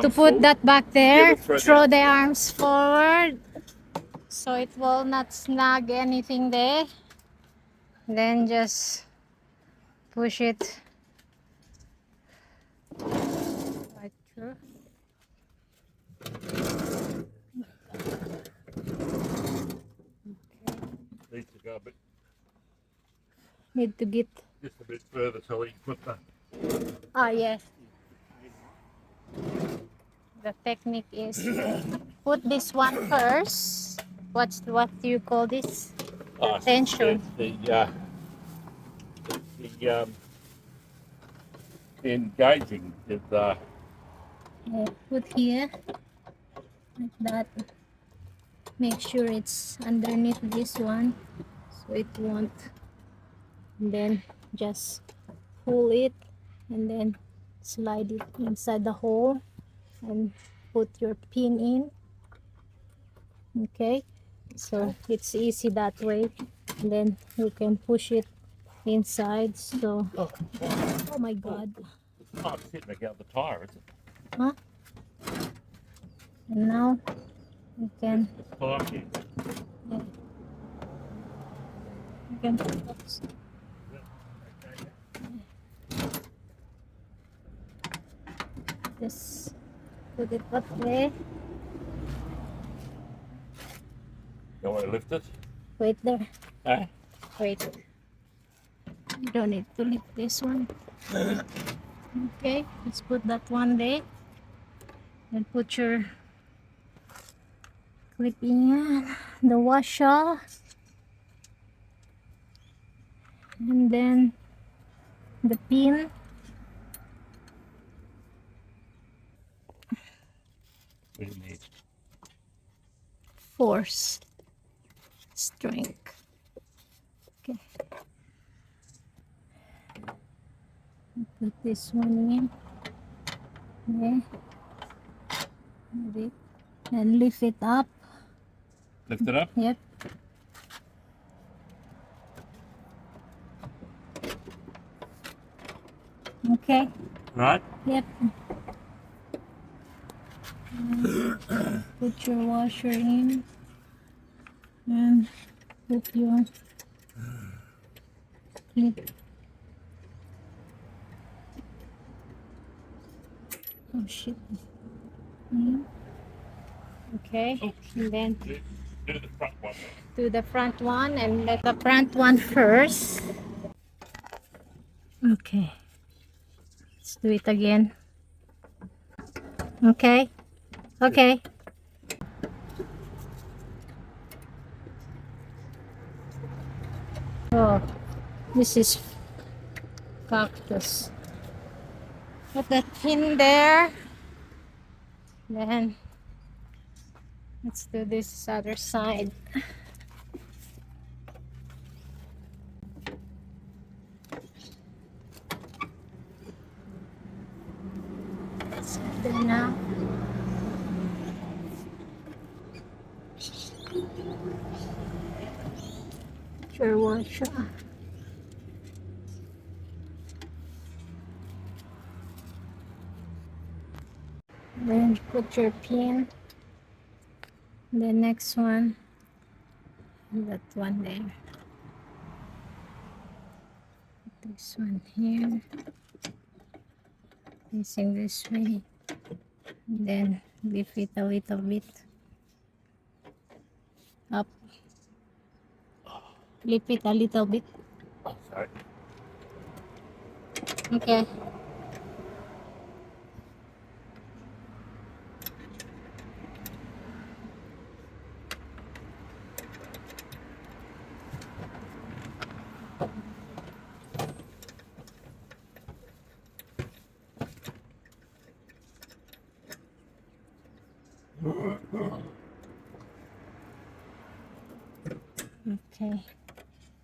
to put that back there, throw the arms forward so it will not snag anything there. Then just push it right through. Needs to go a bit, Need to get, just a bit further so we can put the... yes. The technique is put this one first. What do you call this? Tension. The engaging is Yeah, put here like that. Make sure it's underneath this one so it won't. And then just pull it and then slide it inside the hole and put your pin in. Okay, so it's easy that way. And then you can push it inside. So oh my god, it's not sitting against the tire, is it? huh? And now you can yeah, you can oops. Just put it up there. You want to lift it? Wait there. Eh? Wait. You don't need to lift this one. Okay, let's put that one there. And put your clip in the washer. And then the pin. What do you need? Force. Strength. Okay. Put this one in. Okay. And lift it up. Lift it up? Yep. Okay. Right. Yep. And put your washer in. And put your clip. Oh shit. Okay. And then Do the front one. do the front one and let the front one first. Okay. Let's do it again. Okay. Okay. Oh, this is cactus. Put that pin there. Then let's do this other side. Let's do now. Sure, washer. Then put your pin. The next one, that one there. Put this one here, facing this way. And then lift it a little bit up. Lift it a little bit. Oh, sorry. Okay. Okay.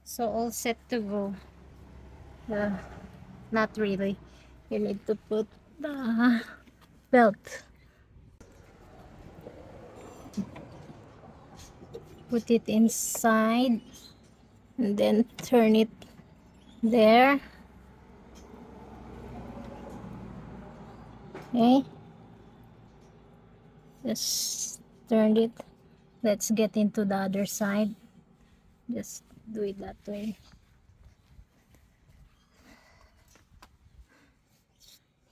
So all set to go. Not really. You need to put the belt. Put it inside and then turn it there. Okay. Just turn it. Let's get into the other side. Just do it that way.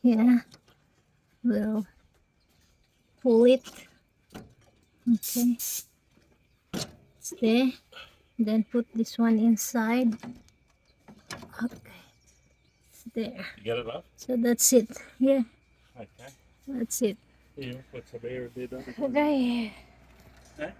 Yeah. We'll pull it. Okay. Stay. Then put this one inside. Okay. There. You get it up? So that's it. Yeah. Okay. That's it. Here, put some air in there. Okay. Eh?